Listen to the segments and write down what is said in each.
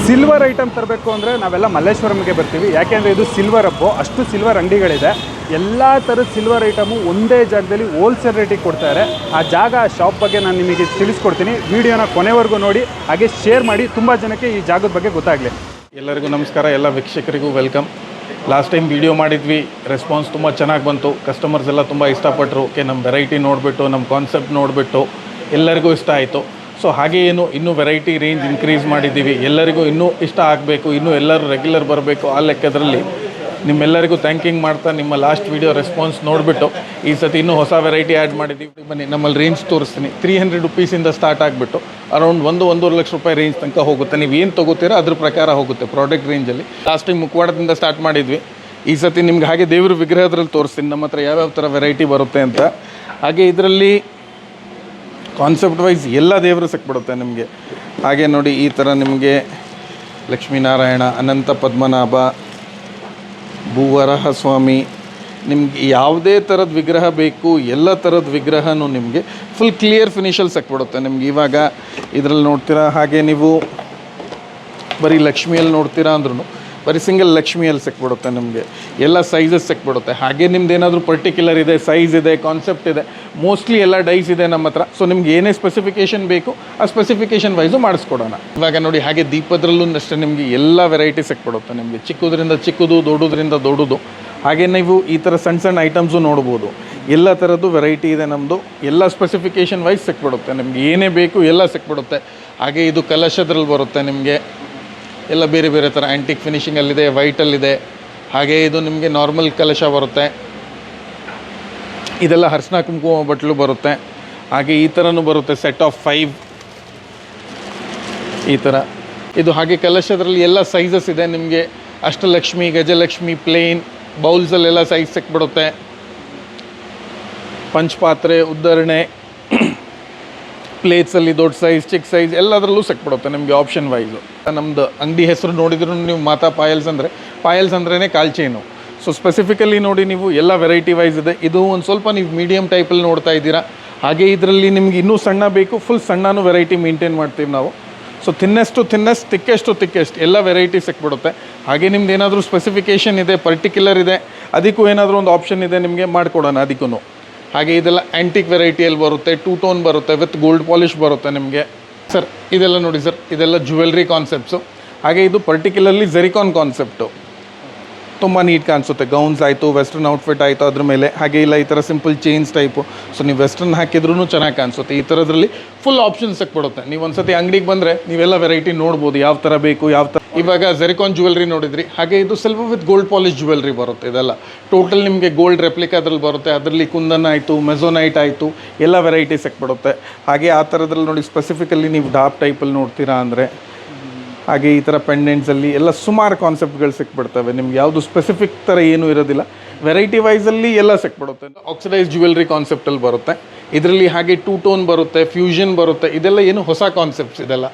Silver item ತರಬೇಕು ಅಂದರೆ ನಾವೆಲ್ಲ ಮಲ್ಲೇಶ್ವರಂಗೆ ಬರ್ತೀವಿ. ಯಾಕೆಂದರೆ ಇದು ಸಿಲ್ವರ್ ಹಬ್ಬು, ಅಷ್ಟು ಸಿಲ್ವರ್ ಅಂಗಡಿಗಳಿದೆ. ಎಲ್ಲ ಥರದ ಸಿಲ್ವರ್ ಐಟಮು ಒಂದೇ ಜಾಗದಲ್ಲಿ ಹೋಲ್ಸೇಲ್ ರೇಟಿಗೆ ಕೊಡ್ತಾರೆ. ಆ ಜಾಗ, ಆ ಶಾಪ್ ಬಗ್ಗೆ ನಾನು ನಿಮಗೆ ತಿಳಿಸ್ಕೊಡ್ತೀನಿ. ವಿಡಿಯೋನ ಕೊನೆವರೆಗೂ ನೋಡಿ, ಹಾಗೆ ಶೇರ್ ಮಾಡಿ, ತುಂಬ ಜನಕ್ಕೆ ಈ ಜಾಗದ ಬಗ್ಗೆ ಗೊತ್ತಾಗಲಿ. ಎಲ್ಲರಿಗೂ ನಮಸ್ಕಾರ, ಎಲ್ಲ ವೀಕ್ಷಕರಿಗೂ ವೆಲ್ಕಮ್. ಲಾಸ್ಟ್ ಟೈಮ್ ವಿಡಿಯೋ ಮಾಡಿದ್ವಿ, ರೆಸ್ಪಾನ್ಸ್ ತುಂಬ ಚೆನ್ನಾಗಿ ಬಂತು. ಕಸ್ಟಮರ್ಸ್ ಎಲ್ಲ ತುಂಬ ಇಷ್ಟಪಟ್ಟರು. ನಮ್ಮ ವೆರೈಟಿ ನೋಡಿಬಿಟ್ಟು, ನಮ್ಮ ಕಾನ್ಸೆಪ್ಟ್ ನೋಡಿಬಿಟ್ಟು ಎಲ್ಲರಿಗೂ ಇಷ್ಟ ಆಯಿತು. ಸೊ ಹಾಗೆ ಇನ್ನೂ ವೆರೈಟಿ ರೇಂಜ್ ಇನ್ಕ್ರೀಸ್ ಮಾಡಿದ್ದೀವಿ. ಎಲ್ಲರಿಗೂ ಇನ್ನೂ ಇಷ್ಟ ಆಗಬೇಕು, ಇನ್ನೂ ಎಲ್ಲರೂ ರೆಗ್ಯುಲರ್ ಬರಬೇಕು. ಆ ಲೆಕ್ಕದಲ್ಲಿ ನಿಮ್ಮೆಲ್ಲರಿಗೂ ಥ್ಯಾಂಕಿಂಗ್ ಮಾಡ್ತಾ, ನಿಮ್ಮ ಲಾಸ್ಟ್ ವೀಡಿಯೋ ರೆಸ್ಪಾನ್ಸ್ ನೋಡಿಬಿಟ್ಟು ಈ ಸತಿ ಇನ್ನೂ ಹೊಸ ವೆರೈಟಿ ಆ್ಯಡ್ ಮಾಡಿದ್ದೀವಿ. ಬನ್ನಿ, ನಮ್ಮಲ್ಲಿ ರೇಂಜ್ ತೋರಿಸ್ತೀನಿ. 300 ರುಪೀಸಿಂದ ಸ್ಟಾರ್ಟ್ ಆಗಿಬಿಟ್ಟು ಅರೌಂಡ್ 1-1.5 ಲಕ್ಷ ರೂಪಾಯಿ ರೇಂಜ್ ತನಕ ಹೋಗುತ್ತೆ. ನೀವು ಏನು ತೊಗೋತೀರೋ ಅದ್ರ ಪ್ರಕಾರ ಹೋಗುತ್ತೆ ಪ್ರಾಡಕ್ಟ್ ರೇಂಜಲ್ಲಿ. ಲಾಸ್ಟ್ ಟೈಮ್ ಮುಖವಾಡದಿಂದ ಸ್ಟಾರ್ಟ್ ಮಾಡಿದ್ವಿ. ಈ ಸತಿ ನಿಮ್ಗೆ ಹಾಗೆ ದೇವ್ರ ವಿಗ್ರಹದ್ರಲ್ಲಿ ತೋರಿಸ್ತೀನಿ ನಮ್ಮ ಹತ್ರ ಯಾವ್ಯಾವ ಥರ ವೆರೈಟಿ ಬರುತ್ತೆ ಅಂತ. ಹಾಗೆ ಇದರಲ್ಲಿ ಕಾನ್ಸೆಪ್ಟ್ ವೈಸ್ ಎಲ್ಲ ದೇವರು ಸಿಕ್ಬಿಡುತ್ತೆ ನಿಮಗೆ. ಹಾಗೆ ನೋಡಿ, ಈ ಥರ ನಿಮಗೆ ಲಕ್ಷ್ಮೀನಾರಾಯಣ, ಅನಂತ ಪದ್ಮನಾಭ, ಭೂವರಹ ಸ್ವಾಮಿ, ನಿಮ್ಗೆ ಯಾವುದೇ ಥರದ ವಿಗ್ರಹ ಬೇಕು ಎಲ್ಲ ಥರದ ವಿಗ್ರಹನೂ ನಿಮಗೆ ಫುಲ್ ಕ್ಲಿಯರ್ ಫಿನಿಷಲ್ಲಿ ಸಿಕ್ಬಿಡುತ್ತೆ ನಿಮ್ಗೆ. ಇವಾಗ ಇದರಲ್ಲಿ ನೋಡ್ತೀರಾ, ಹಾಗೆ ನೀವು ಬರೀ ಲಕ್ಷ್ಮಿಯಲ್ಲಿ ನೋಡ್ತೀರಾ ಅಂದ್ರೂ ಬರೀ ಸಿಂಗಲ್ ಲಕ್ಷ್ಮಿಯಲ್ಲಿ ಸಿಕ್ಬಿಡುತ್ತೆ ನಿಮಗೆ. ಎಲ್ಲ ಸೈಜಸ್ ಸಿಕ್ಬಿಡುತ್ತೆ. ಹಾಗೆ ನಿಮ್ದು ಏನಾದರೂ ಪರ್ಟಿಕ್ಯುಲರ್ ಇದೆ, ಸೈಜ್ ಇದೆ, ಕಾನ್ಸೆಪ್ಟ್ ಇದೆ, ಮೋಸ್ಟ್ಲಿ ಎಲ್ಲ ಡೈಸ್ ಇದೆ ನಮ್ಮ ಹತ್ರ. ಸೊ ನಿಮ್ಗೆ ಏನೇ ಸ್ಪೆಸಿಫಿಕೇಷನ್ ಬೇಕು ಆ ಸ್ಪೆಸಿಫಿಕೇಷನ್ ವೈಸು ಮಾಡಿಸ್ಕೊಡೋಣ. ಇವಾಗ ನೋಡಿ, ಹಾಗೆ ದೀಪದ್ರಲ್ಲೂ ಅಷ್ಟೇ ನಿಮಗೆ ಎಲ್ಲ ವೆರೈಟಿ ಸಿಕ್ಬಿಡುತ್ತೆ ನಿಮಗೆ. ಚಿಕ್ಕದ್ರಿಂದ ಚಿಕ್ಕದು, ದೊಡ್ಡದ್ರಿಂದ ದೊಡ್ಡದು. ಹಾಗೆ ನೀವು ಈ ಥರ ಸಣ್ಣ ಸಣ್ಣ ಐಟಮ್ಸು ನೋಡ್ಬೋದು. ಎಲ್ಲ ಥರದ್ದು ವೆರೈಟಿ ಇದೆ ನಮ್ಮದು. ಎಲ್ಲ ಸ್ಪೆಸಿಫಿಕೇಷನ್ ವೈಸ್ ಸಿಕ್ಬಿಡುತ್ತೆ ನಿಮ್ಗೆ. ಏನೇ ಬೇಕು ಎಲ್ಲ ಸಿಕ್ಬಿಡುತ್ತೆ. ಹಾಗೆ ಇದು ಕಲಶದ್ರಲ್ಲಿ ಬರುತ್ತೆ ನಿಮಗೆ. ಎಲ್ಲ ಬೇರೆ ಬೇರೆ ಥರ ಆ್ಯಂಟಿಕ್ ಫಿನಿಷಿಂಗಲ್ಲಿದೆ, ವೈಟಲ್ಲಿದೆ. ಹಾಗೆ ಇದು ನಿಮಗೆ ನಾರ್ಮಲ್ ಕಲಶ ಬರುತ್ತೆ. ಇದೆಲ್ಲ ಅರಿಶಿನ ಕುಂಕುಮ ಬಟ್ಲು ಬರುತ್ತೆ. ಹಾಗೆ ಈ ಥರನೂ ಬರುತ್ತೆ, ಸೆಟ್ ಆಫ್ 5 ಈ ಥರ. ಇದು ಹಾಗೆ ಕಲಶದ್ರಲ್ಲಿ ಎಲ್ಲ ಸೈಜಸ್ ಇದೆ ನಿಮಗೆ. ಅಷ್ಟಲಕ್ಷ್ಮಿ, ಗಜಲಕ್ಷ್ಮಿ, ಪ್ಲೇನ್ ಬೌಲ್ಸಲ್ಲೆಲ್ಲ ಸೈಜ್ ಸಿಕ್ಬಿಡುತ್ತೆ. ಪಂಚಪಾತ್ರೆ, ಉದ್ದರಣೆ, ಪ್ಲೇಟ್ಸಲ್ಲಿ ದೊಡ್ಡ ಸೈಜ್, ಚಿಕ್ಕ ಸೈಜ್ ಎಲ್ಲದರಲ್ಲೂ ಸಿಕ್ಬಿಡುತ್ತೆ ನಿಮಗೆ ಆಪ್ಷನ್ ವೈಸು. ನಮ್ಮದು ಅಂಗಡಿ ಹೆಸರು ನೋಡಿದ್ರು ನೀವು ಮಾತಾ ಪಾಯಲ್ಸ್ ಅಂದ್ರೇ ಕಾಲ್ ಚೈನು. ಸೊ ಸ್ಪೆಸಿಫಿಕಲಿ ನೋಡಿ, ನೀವು ಎಲ್ಲ ವೆರೈಟಿ ವೈಸ್ ಇದೆ. ಇದು ಒಂದು ಸ್ವಲ್ಪ ನೀವು ಮೀಡಿಯಮ್ ಟೈಪಲ್ಲಿ ನೋಡ್ತಾ ಇದ್ದೀರಾ. ಹಾಗೆ ಇದರಲ್ಲಿ ನಿಮ್ಗೆ ಇನ್ನೂ ಸಣ್ಣ ಬೇಕು, ಫುಲ್ ಸಣ್ಣನೂ ವೆರೈಟಿ ಮೇಂಟೈನ್ ಮಾಡ್ತೀವಿ ನಾವು. ಸೊ ಥಿನ್ನೆಸ್ಟ್, ತಿಕ್ಕೆಸ್ಟ್ ಎಲ್ಲ ವೆರೈಟಿ ಸಿಕ್ಬಿಡುತ್ತೆ. ಹಾಗೆ ನಿಮ್ದು ಏನಾದರೂ ಸ್ಪೆಸಿಫಿಕೇಷನ್ ಇದೆ, ಪರ್ಟಿಕ್ಯುಲರ್ ಇದೆ, ಅದಕ್ಕೂ ಏನಾದರೂ ಒಂದು ಆಪ್ಷನ್ ಇದೆ ನಿಮಗೆ, ಮಾಡಿಕೊಡೋಣ ಅದಕ್ಕೂ. ಹಾಗೆ ಇದೆಲ್ಲ ಆ್ಯಂಟಿಕ್ ವೆರೈಟಿಯಲ್ಲಿ ಬರುತ್ತೆ, 2 ಟೋನ್ ಬರುತ್ತೆ, ವಿತ್ ಗೋಲ್ಡ್ ಪಾಲಿಷ್ ಬರುತ್ತೆ ನಿಮಗೆ. ಸರ್ ಇದೆಲ್ಲ ನೋಡಿ ಸರ್, ಇದೆಲ್ಲ ಜ್ಯುವೆಲ್ರಿ ಕಾನ್ಸೆಪ್ಟ್ಸು. ಹಾಗೆ ಇದು ಪರ್ಟಿಕ್ಯುಲರ್ಲಿ ಜೆರಿಕಾನ್ ಕಾನ್ಸೆಪ್ಟು. ತುಂಬ ನೀಟ್ ಕಾಣಿಸುತ್ತೆ. ಗೌನ್ಸ್ ಆಯಿತು, ವೆಸ್ಟರ್ನ್ ಔಟ್ಫಿಟ್ ಆಯಿತು ಅದ್ರ ಮೇಲೆ. ಹಾಗೆ ಇಲ್ಲ ಈ ಥರ ಸಿಂಪಲ್ ಚೈನ್ಸ್ ಟೈಪು. ಸೊ ನೀವು ವೆಸ್ಟರ್ನ್ ಹಾಕಿದ್ರೂ ಚೆನ್ನಾಗಿ ಕಾಣಿಸುತ್ತೆ. ಈ ಥರದ್ರಲ್ಲಿ ಫುಲ್ ಆಪ್ಷನ್ಸ್ ಸಿಕ್ಬಿಡುತ್ತೆ. ನೀವು ಒಂದು ಸತಿ ಅಂಗಡಿಗೆ ಬಂದರೆ ನೀವೆಲ್ಲ ವೆರೈಟಿ ನೋಡ್ಬೋದು, ಯಾವ ಥರ ಬೇಕು, ಯಾವ ಥರ. ಇವಾಗ ಜೆರಿಕಾನ್ ಜ್ಯುವೆಲ್ರಿ ನೋಡಿದ್ರಿ. ಹಾಗೆ ಇದು silver with gold polish jewellery ಬರುತ್ತೆ. ಇದೆಲ್ಲ ಟೋಟಲ್ ನಿಮಗೆ ಗೋಲ್ಡ್ ರೆಪ್ಲಿಕಾ ಅದ್ರಲ್ಲಿ ಬರುತ್ತೆ. ಅದರಲ್ಲಿ ಕುಂದನ್ ಆಯಿತು, ಮೆಸೋನೈಟ್ ಆಯಿತು, ಎಲ್ಲ ವೆರೈಟಿ ಸಿಕ್ಬಿಡುತ್ತೆ. ಹಾಗೆ ಆ ಥರದ್ರಲ್ಲಿ ನೋಡಿ, ಸ್ಪೆಸಿಫಿಕಲಿ ನೀವು ಡಾಪ್ ಟೈಪಲ್ಲಿ ನೋಡ್ತೀರಾ ಅಂದರೆ, ಹಾಗೆ ಈ ಥರ ಪೆಂಡೆಂಟ್ಸಲ್ಲಿ ಎಲ್ಲ ಸುಮಾರು ಕಾನ್ಸೆಪ್ಟ್ಗಳು ಸಿಕ್ಬಿಡ್ತವೆ ನಿಮ್ಗೆ. ಯಾವುದು ಸ್ಪೆಸಿಫಿಕ್ ಥರ ಏನೂ ಇರೋದಿಲ್ಲ, ವೆರೈಟಿ ವೈಸಲ್ಲಿ ಎಲ್ಲ ಸಿಕ್ಬಿಡುತ್ತೆ. ಆಕ್ಸಿಡೈಸ್ ಜ್ಯುವೆಲ್ರಿ ಕಾನ್ಸೆಪ್ಟಲ್ಲಿ ಬರುತ್ತೆ. ಇದರಲ್ಲಿ ಹಾಗೆ 2 ಟೋನ್ ಬರುತ್ತೆ, ಫ್ಯೂಷನ್ ಬರುತ್ತೆ. ಇದೆಲ್ಲ ಏನು ಹೊಸ ಕಾನ್ಸೆಪ್ಟ್ಸ್ ಇದೆಲ್ಲ.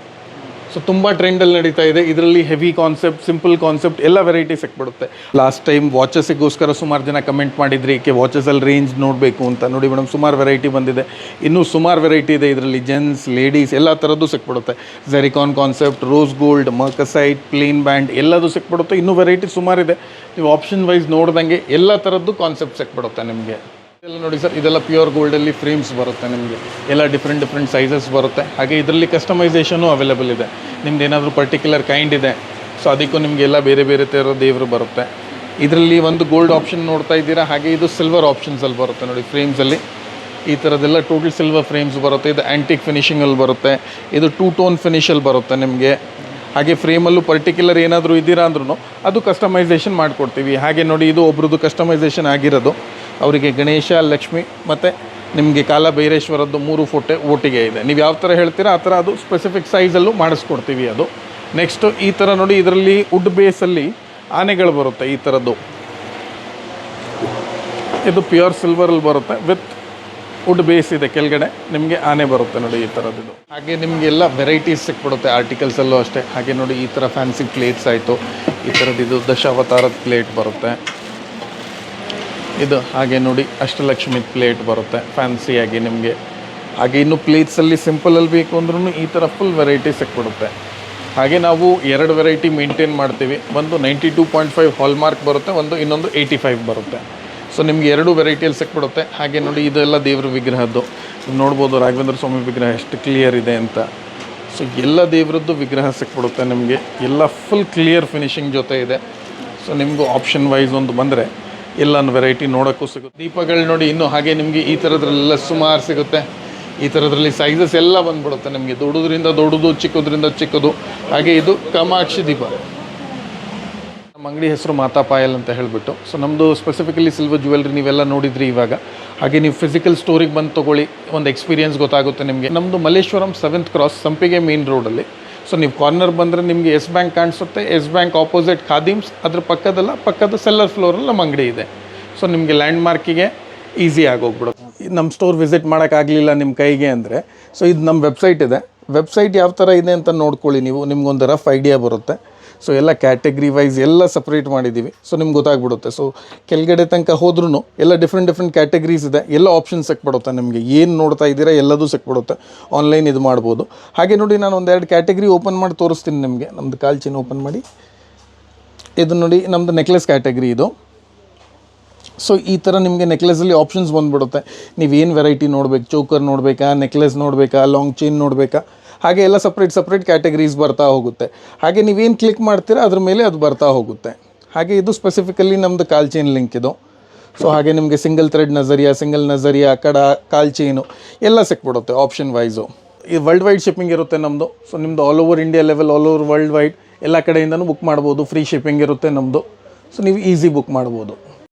ಸೊ ತುಂಬ ಟ್ರೆಂಡಲ್ಲಿ ನಡೀತಾ ಇದೆ. ಇದರಲ್ಲಿ ಹೆವಿ ಕಾನ್ಸೆಪ್ಟ್, ಸಿಂಪಲ್ ಕಾನ್ಸೆಪ್ಟ್ ಎಲ್ಲ ವೆರೈಟಿ ಸಿಕ್ಬಿಡುತ್ತೆ. ಲಾಸ್ಟ್ ಟೈಮ್ ವಾಚಸ್ಸಿಗೋಸ್ಕರ ಸುಮಾರು ಜನ ಕಮೆಂಟ್ ಮಾಡಿದ್ರಿ, ವಾಚಸಲ್ಲಿ ರೇಂಜ್ ನೋಡಬೇಕು ಅಂತ. ನೋಡಿ ಮೇಡಮ್, ಸುಮಾರು ವೆರೈಟಿ ಬಂದಿದೆ. ಇನ್ನೂ ಸುಮಾರು ವೆರೈಟಿ ಇದೆ ಇದರಲ್ಲಿ. ಜೆಂಟ್ಸ್, ಲೇಡೀಸ್ ಎಲ್ಲ ಥರದ್ದು ಸಿಕ್ಬಿಡುತ್ತೆ. Zircon concept, rose gold, marcasite, plain band ಎಲ್ಲದೂ ಸಿಕ್ಬಿಡುತ್ತೆ. ಇನ್ನೂ ವೆರೈಟಿ ಸುಮಾರಿದೆ. ನೀವು ಆಪ್ಷನ್ ವೈಸ್ ನೋಡ್ದಂಗೆ ಎಲ್ಲ ಥರದ್ದು ಕಾನ್ಸೆಪ್ಟ್ ಸಿಕ್ಬಿಡುತ್ತೆ ನಿಮಗೆ. ಇದೆಲ್ಲ ನೋಡಿ ಸರ್, ಇದೆಲ್ಲ ಪ್ಯೂರ್ ಗೋಲ್ಡಲ್ಲಿ ಫ್ರೇಮ್ಸ್ ಬರುತ್ತೆ ನಿಮಗೆ. ಎಲ್ಲ ಡಿಫ್ರೆಂಟ್ ಸೈಜಸ್ ಬರುತ್ತೆ. ಹಾಗೆ ಇದರಲ್ಲಿ ಕಸ್ಟಮೈಸೇಷನು ಅವೈಲೇಬಲ್ ಇದೆ. ನಿಮ್ದು ಏನಾದರೂ ಪರ್ಟಿಕ್ಯುಲರ್ ಕೈಂಡ್ ಇದೆ, ಸೊ ಅದಕ್ಕೂ ನಿಮಗೆಲ್ಲ ಬೇರೆ ಬೇರೆ ಥರ ದೇವರು ಬರುತ್ತೆ. ಇದರಲ್ಲಿ ಒಂದು ಗೋಲ್ಡ್ ಆಪ್ಷನ್ ನೋಡ್ತಾ ಇದ್ದೀರಾ. ಹಾಗೆ ಇದು ಸಿಲ್ವರ್ ಆಪ್ಷನ್ಸಲ್ಲಿ ಬರುತ್ತೆ ನೋಡಿ. ಫ್ರೇಮ್ಸಲ್ಲಿ ಈ ಥರದ್ದೆಲ್ಲ ಟೋಟಲ್ ಸಿಲ್ವರ್ ಫ್ರೇಮ್ಸ್ ಬರುತ್ತೆ. ಇದು ಆ್ಯಂಟಿಕ್ ಫಿನಿಷಿಂಗಲ್ಲಿ ಬರುತ್ತೆ. ಇದು 2 ಟೋನ್ ಫಿನಿಷಲ್ಲಿ ಬರುತ್ತೆ ನಿಮಗೆ. ಹಾಗೆ ಫ್ರೇಮಲ್ಲೂ ಪರ್ಟಿಕ್ಯುಲರ್ ಏನಾದರೂ ಇದ್ದೀರಾ ಅಂದ್ರೂ ಅದು ಕಸ್ಟಮೈಸೇಷನ್ ಮಾಡಿಕೊಡ್ತೀವಿ. ಹಾಗೆ ನೋಡಿ, ಇದು ಒಬ್ರದ್ದು ಕಸ್ಟಮೈಸೇಷನ್ ಆಗಿರೋದು. ಅವರಿಗೆ ಗಣೇಶ, ಲಕ್ಷ್ಮಿ ಮತ್ತು ನಿಮಗೆ ಕಾಲಭೈರೇಶ್ವರದ್ದು 3 ಫೋಟೋ ಒಟ್ಟಿಗೆ ಇದೆ. ನೀವು ಯಾವ ಥರ ಹೇಳ್ತೀರಾ ಆ ಥರ ಅದು ಸ್ಪೆಸಿಫಿಕ್ ಸೈಜಲ್ಲೂ ಮಾಡಿಸ್ಕೊಡ್ತೀವಿ ಅದು. ನೆಕ್ಸ್ಟು ಈ ಥರ ನೋಡಿ, ಇದರಲ್ಲಿ ವುಡ್ ಬೇಸಲ್ಲಿ ಆನೆಗಳು ಬರುತ್ತೆ ಈ ಥರದ್ದು. ಇದು ಪ್ಯೂರ್ ಸಿಲ್ವರಲ್ಲಿ ಬರುತ್ತೆ, ವಿತ್ ವುಡ್ ಬೇಸ್ ಇದೆ. ಕೆಳಗಡೆ ನಿಮಗೆ ಆನೆ ಬರುತ್ತೆ ನೋಡಿ ಈ ಥರದ್ದು. ಹಾಗೆ ನಿಮಗೆಲ್ಲ ವೆರೈಟೀಸ್ ಸಿಕ್ಬಿಡುತ್ತೆ ಆರ್ಟಿಕಲ್ಸಲ್ಲೂ ಅಷ್ಟೇ. ಹಾಗೆ ನೋಡಿ, ಈ ಥರ ಫ್ಯಾನ್ಸಿ ಪ್ಲೇಟ್ಸ್ ಆಯಿತು. ಈ ಥರದ್ದು ಇದು ದಶಾವತಾರದ ಪ್ಲೇಟ್ ಬರುತ್ತೆ. ಇದು ಹಾಗೆ ನೋಡಿ, ಅಷ್ಟಲಕ್ಷ್ಮಿ ಪ್ಲೇಟ್ ಬರುತ್ತೆ ಫ್ಯಾನ್ಸಿಯಾಗಿ ನಿಮಗೆ. ಹಾಗೆ ಇನ್ನು ಪ್ಲೇಟ್ಸಲ್ಲಿ ಸಿಂಪಲಲ್ಲಿ ಬೇಕು ಅಂದ್ರೂ ಈ ಥರ ಫುಲ್ ವೆರೈಟಿ ಸಿಕ್ಬಿಡುತ್ತೆ. ಹಾಗೆ ನಾವು 2 ವೆರೈಟಿ ಮೇಂಟೈನ್ ಮಾಡ್ತೀವಿ. ಒಂದು 92.5 ಹಾಲ್ಮಾರ್ಕ್ ಬರುತ್ತೆ, ಒಂದು ಇನ್ನೊಂದು 85 ಬರುತ್ತೆ. ಸೊ ನಿಮ್ಗೆ 2 ವೆರೈಟಿಯಲ್ಲಿ ಸಿಕ್ಬಿಡುತ್ತೆ. ಹಾಗೆ ನೋಡಿ ಇದೆಲ್ಲ ದೇವ್ರ ವಿಗ್ರಹದ್ದು ನೀವು ನೋಡ್ಬೋದು, ರಾಘವೇಂದ್ರ ಸ್ವಾಮಿ ವಿಗ್ರಹ ಎಷ್ಟು ಕ್ಲಿಯರ್ ಇದೆ ಅಂತ. ಸೊ ಎಲ್ಲ ದೇವ್ರದ್ದು ವಿಗ್ರಹ ಸಿಕ್ಬಿಡುತ್ತೆ ನಿಮಗೆ, ಎಲ್ಲ ಫುಲ್ ಕ್ಲಿಯರ್ ಫಿನಿಶಿಂಗ್ ಜೊತೆ ಇದೆ. ಸೊ ನಿಮಗೂ ಆಪ್ಷನ್ ವೈಸ್ ಒಂದು ಬಂದರೆ ಎಲ್ಲನೂ ವೆರೈಟಿ ನೋಡೋಕ್ಕೂ ಸಿಗುತ್ತೆ. ದೀಪಗಳು ನೋಡಿ ಇನ್ನೂ ಹಾಗೆ ನಿಮಗೆ ಈ ಥರದ್ರೆಲ್ಲ ಸುಮಾರು ಸಿಗುತ್ತೆ. ಈ ಥರದ್ರಲ್ಲಿ ಸೈಜಸ್ ಎಲ್ಲ ಬಂದ್ಬಿಡುತ್ತೆ ನಿಮಗೆ, ದೊಡ್ಡದ್ರಿಂದ ದೊಡ್ಡದು, ಚಿಕ್ಕದ್ರಿಂದ ಚಿಕ್ಕದು. ಹಾಗೆ ಇದು ಕಾಮಾಕ್ಷಿ ದೀಪ. ನಮ್ಮ ಅಂಗಡಿ ಹೆಸರು ಮಾತಾ ಪಾಯಲ್ ಅಂತ ಹೇಳಿಬಿಟ್ಟು. ಸೊ ನಮ್ಮದು ಸ್ಪೆಸಿಫಿಕಲಿ ಸಿಲ್ವರ್ ಜ್ಯುವೆಲ್ರಿ ನೀವೆಲ್ಲ ನೋಡಿದ್ರಿ ಇವಾಗ. ಹಾಗೆ ನೀವು ಫಿಸಿಕಲ್ ಸ್ಟೋರಿಗೆ ಬಂದು ತೊಗೊಳ್ಳಿ, ಒಂದು ಎಕ್ಸ್ಪೀರಿಯನ್ಸ್ ಗೊತ್ತಾಗುತ್ತೆ ನಿಮಗೆ. ನಮ್ಮದು ಮಲ್ಲೇಶ್ವರಂ 7th ಕ್ರಾಸ್ ಸಂಪಿಗೆ ಮೇನ್ ರೋಡಲ್ಲಿ. ಸೊ ನೀವು ಕಾರ್ನರ್ ಬಂದರೆ ನಿಮಗೆ ಎಸ್ ಬ್ಯಾಂಕ್ ಕಾಣಿಸುತ್ತೆ. ಎಸ್ ಬ್ಯಾಂಕ್ ಆಪೋಸಿಟ್ ಖಾದಿಮ್ಸ್, ಅದ್ರ ಪಕ್ಕದ ಸೆಲ್ಲರ್ ಫ್ಲೋರಲ್ಲಿ ನಮ್ಮ ಅಂಗಡಿ ಇದೆ. ಸೊ ನಿಮಗೆ ಲ್ಯಾಂಡ್ ಮಾರ್ಕಿಗೆ ಈಸಿ ಆಗೋಗ್ಬಿಡುತ್ತೆ. ನಮ್ಮ ಸ್ಟೋರ್ ವಿಸಿಟ್ ಮಾಡೋಕ್ಕಾಗಲಿಲ್ಲ ನಿಮ್ಮ ಕೈಗೆ ಅಂದರೆ, ಸೊ ಇದು ನಮ್ಮ ವೆಬ್ಸೈಟ್ ಇದೆ. ವೆಬ್ಸೈಟ್ ಯಾವ ಥರ ಇದೆ ಅಂತ ನೋಡ್ಕೊಳ್ಳಿ ನೀವು, ನಿಮ್ಗೊಂದು ರಫ್ ಐಡಿಯಾ ಬರುತ್ತೆ. ಸೊ ಎಲ್ಲ ಕ್ಯಾಟಗರಿ ವೈಸ್ ಎಲ್ಲ ಸಪ್ರೇಟ್ ಮಾಡಿದ್ದೀವಿ. ಸೊ ನಿಮ್ಗೆ ಗೊತ್ತಾಗ್ಬಿಡುತ್ತೆ. ಸೊ ಕೆಳಗಡೆ ತನಕ ಹೋದ್ರೂ ಎಲ್ಲ ಡಿಫ್ರೆಂಟ್ ಕ್ಯಾಟಗರೀಸ್ ಇದೆ, ಎಲ್ಲ ಆಪ್ಷನ್ ಸಿಕ್ಬಿಡುತ್ತೆ ನಿಮಗೆ. ಏನು ನೋಡ್ತಾ ಇದ್ದೀರಾ ಎಲ್ಲದೂ ಸಿಕ್ಬಿಡುತ್ತೆ. ಆನ್ಲೈನ್ ಇದು ಮಾಡ್ಬೋದು. ಹಾಗೆ ನೋಡಿ ನಾನು 1-2 ಕ್ಯಾಟಗರಿ ಓಪನ್ ಮಾಡಿ ತೋರಿಸ್ತೀನಿ ನಿಮಗೆ. ನಮ್ಮದು ಕಾಲ್ ಚೈನ್ ಓಪನ್ ಮಾಡಿ, ಇದು ನೋಡಿ ನಮ್ಮದು ನೆಕ್ಲೆಸ್ ಕ್ಯಾಟಗರಿ ಇದು. ಸೊ ಈ ಥರ ನಿಮಗೆ ನೆಕ್ಲೆಸಲ್ಲಿ ಆಪ್ಷನ್ಸ್ ಬಂದುಬಿಡುತ್ತೆ. ನೀವೇನು ವೆರೈಟಿ ನೋಡಬೇಕು, ಚೋಕರ್ ನೋಡಬೇಕಾ, ನೆಕ್ಲೆಸ್ ನೋಡಬೇಕಾ, ಲಾಂಗ್ ಚೈನ್ ನೋಡಬೇಕಾ, ಹಾಗೆ ಎಲ್ಲ ಸಪ್ರೇಟ್ ಕ್ಯಾಟಗರೀಸ್ ಬರ್ತಾ ಹೋಗುತ್ತೆ. ಹಾಗೆ ನೀವೇನು ಕ್ಲಿಕ್ ಮಾಡ್ತೀರಾ ಅದ್ರ ಮೇಲೆ ಅದು ಬರ್ತಾ ಹೋಗುತ್ತೆ. ಹಾಗೆ ಇದು ಸ್ಪೆಸಿಫಿಕಲಿ ನಮ್ಮದು ಕಾಲ್ ಚೈನ್ ಲಿಂಕ್ ಇದು. ಸೊ ಹಾಗೆ ನಿಮಗೆ ಸಿಂಗಲ್ ಥ್ರೆಡ್ ನಜರಿಯಾ, ಸಿಂಗಲ್ ನಜರಿಯಾ, ಕಡ, ಕಾಲ್ ಚೈನು ಎಲ್ಲ ಸಿಕ್ಬಿಡುತ್ತೆ ಆಪ್ಷನ್ ವೈಸು. ಈ ವರ್ಲ್ಡ್ ವೈಡ್ ಶಿಪ್ಪಿಂಗ್ ಇರುತ್ತೆ ನಮ್ಮದು. ಸೊ ನಿಮ್ಮದು all over India level, all over world wide ಎಲ್ಲ ಕಡೆಯಿಂದನೂ ಬುಕ್ ಮಾಡ್ಬೋದು. ಫ್ರೀ ಶಿಪ್ಪಿಂಗ್ ಇರುತ್ತೆ ನಮ್ಮದು. ಸೊ ನೀವು ಈಸಿ ಬುಕ್ ಮಾಡ್ಬೋದು.